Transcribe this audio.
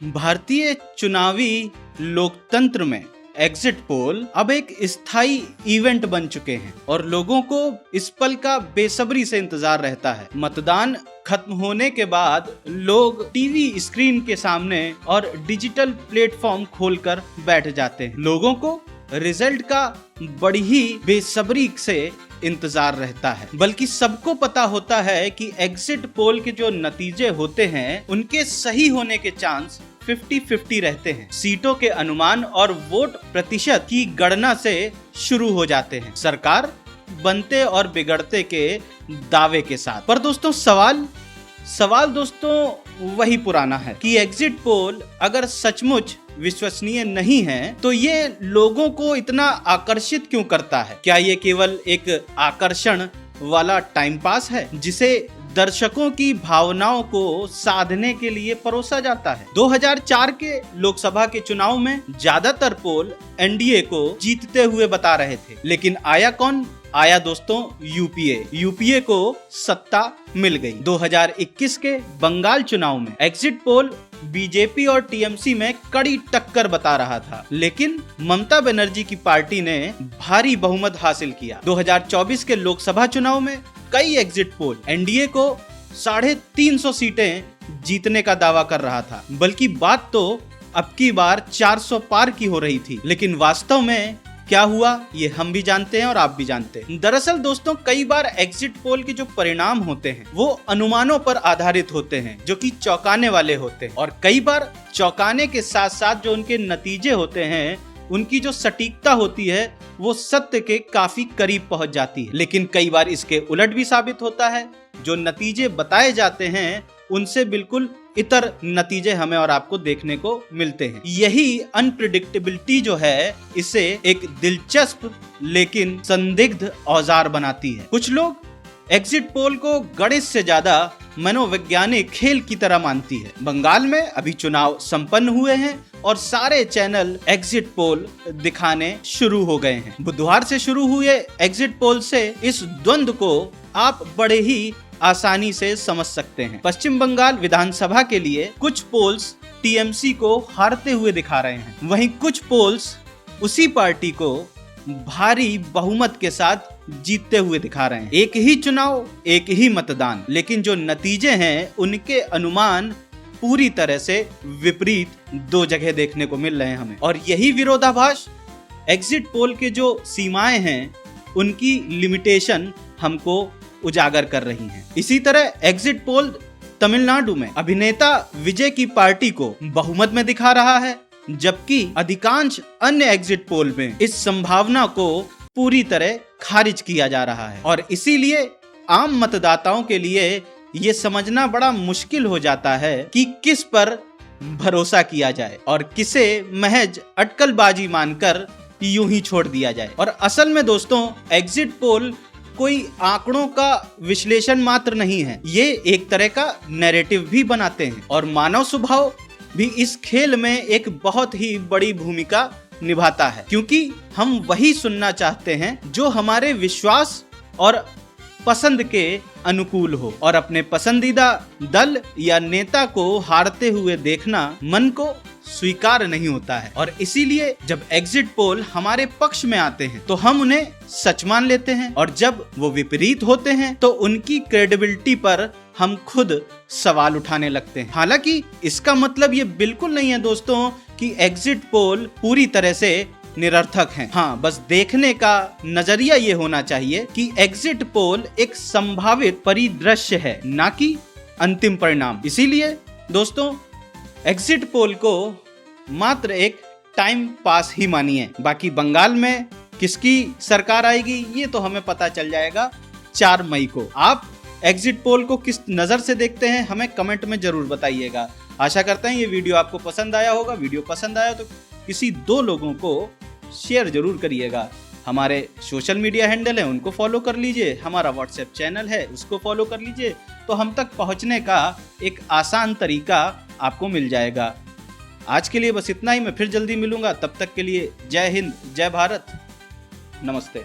भारतीय चुनावी लोकतंत्र में एग्जिट पोल अब एक स्थायी इवेंट बन चुके हैं और लोगों को इस पल का बेसब्री से इंतजार रहता है। मतदान खत्म होने के बाद लोग टीवी स्क्रीन के सामने और डिजिटल प्लेटफॉर्म खोलकर बैठ जाते हैं। लोगों को रिजल्ट का बड़ी ही बेसब्री से इंतजार रहता है, बल्कि सबको पता होता है कि एग्जिट पोल के जो नतीजे होते हैं उनके सही होने के चांस 50-50 रहते हैं। सीटों के अनुमान और वोट प्रतिशत की गणना से शुरू हो जाते हैं, सरकार बनते और बिगड़ते के दावे के साथ। पर दोस्तों सवाल दोस्तों वही पुराना है कि एग्जिट पोल अगर सचमुच विश्वसनीय नहीं है तो ये लोगों को इतना आकर्षित क्यों करता है? क्या ये केवल एक आकर्षण वाला टाइम पास है जिसे दर्शकों की भावनाओं को साधने के लिए परोसा जाता है? 2004 के लोकसभा के चुनाव में ज्यादातर पोल एनडीए को जीतते हुए बता रहे थे, लेकिन आया कौन? आया दोस्तों यूपीए को सत्ता मिल गई। 2021 के बंगाल चुनाव में एग्जिट पोल बीजेपी और टीएमसी में कड़ी टक्कर बता रहा था, लेकिन ममता बनर्जी की पार्टी ने भारी बहुमत हासिल किया। 2024 के लोकसभा चुनाव में कई एग्जिट पोल एनडीए को 350 सीटें जीतने का दावा कर रहा था, बल्कि बात तो अब की बार 400 पार की हो रही थी। लेकिन वास्तव में क्या हुआ ये हम भी जानते हैं और आप भी जानते हैं। दरअसल दोस्तों कई बार एग्जिट पोल के जो परिणाम होते हैं वो अनुमानों पर आधारित होते हैं जो कि चौंकाने वाले होते हैं, और कई बार चौंकाने के साथ साथ जो उनके नतीजे होते हैं उनकी जो सटीकता होती है वो सत्य के काफी करीब पहुंच जाती है। लेकिन कई बार इसके उलट भी साबित होता है, जो नतीजे बताए जाते हैं उनसे बिल्कुल इतर नतीजे हमें और आपको देखने को मिलते हैं। यही अनप्रिडिक्टेबिलिटी जो है इसे एक दिलचस्प लेकिन संदिग्ध औजार बनाती है। कुछ लोग एग्जिट पोल को गणित से ज्यादा मनोवैज्ञानिक खेल की तरह मानती है। बंगाल में अभी चुनाव संपन्न हुए हैं और सारे चैनल एग्जिट पोल दिखाने शुरू हो गए हैं। बुधवार से शुरू हुए एग्जिट पोल से इस द्वंद्व को आप बड़े ही आसानी से समझ सकते हैं। पश्चिम बंगाल विधानसभा के लिए कुछ पोल्स टीएमसी को हारते हुए दिखा रहे हैं, वहीं कुछ पोल्स उसी पार्टी को भारी बहुमत के साथ जीतते हुए दिखा रहे हैं। एक ही चुनाव, एक ही मतदान, लेकिन जो नतीजे हैं उनके अनुमान पूरी तरह से विपरीत दो जगह देखने को मिल रहे हैं हमें। और यही विरोधाभास एग्जिट पोल के जो सीमाएं हैं उनकी लिमिटेशन हमको उजागर कर रही हैं। इसी तरह एग्जिट पोल तमिलनाडु में अभिनेता विजय की पार्टी को बहुमत में दिखा रहा है, जबकि अधिकांश अन्य एग्जिट पोल में इस संभावना को पूरी तरह खारिज किया जा रहा है। और इसीलिए आम मतदाताओं के लिए ये समझना बड़ा मुश्किल हो जाता है कि किस पर भरोसा किया जाए और किसे महज अटकलबाजी मानकर यूं ही छोड़ दिया जाए। और असल में दोस्तों एग्जिट पोल कोई आंकड़ों का विश्लेषण मात्र नहीं है, ये एक तरह का नैरेटिव भी बनाते हैं, और मानव स्वभाव भी इस खेल में एक बहुत ही बड़ी भूमिका निभाता है, क्योंकि हम वही सुनना चाहते हैं जो हमारे विश्वास और पसंद के अनुकूल हो, और अपने पसंदीदा दल या नेता को हारते हुए देखना मन को स्वीकार नहीं होता है। और इसीलिए जब एग्जिट पोल हमारे पक्ष में आते हैं तो हम उन्हें सच मान लेते हैं, और जब वो विपरीत होते हैं तो उनकी क्रेडिबिलिटी पर हम खुद सवाल उठाने लगते हैं। हालांकि इसका मतलब ये बिल्कुल नहीं है दोस्तों कि एग्जिट पोल पूरी तरह से निरर्थक हैं। हाँ, बस देखने का नजरिया ये होना चाहिए कि एग्जिट पोल एक संभावित परिदृश्य है, ना कि अंतिम परिणाम। इसीलिए दोस्तों एग्जिट पोल को मात्र एक टाइम पास ही मानिए। बाकी बंगाल में किसकी सरकार आएगी ये तो हमें पता चल जाएगा 4 मई को। आप एग्जिट पोल को किस नज़र से देखते हैं हमें कमेंट में जरूर बताइएगा। आशा करते हैं ये वीडियो आपको पसंद आया होगा। वीडियो पसंद आया तो किसी 2 लोगों को शेयर जरूर करिएगा। हमारे सोशल मीडिया हैंडल है उनको फॉलो कर लीजिए, हमारा व्हाट्सएप चैनल है उसको फॉलो कर लीजिए, तो हम तक पहुंचने का एक आसान तरीका आपको मिल जाएगा। आज के लिए बस इतना ही, मैं फिर जल्दी मिलूंगा। तब तक के लिए जय हिंद, जय भारत, नमस्ते।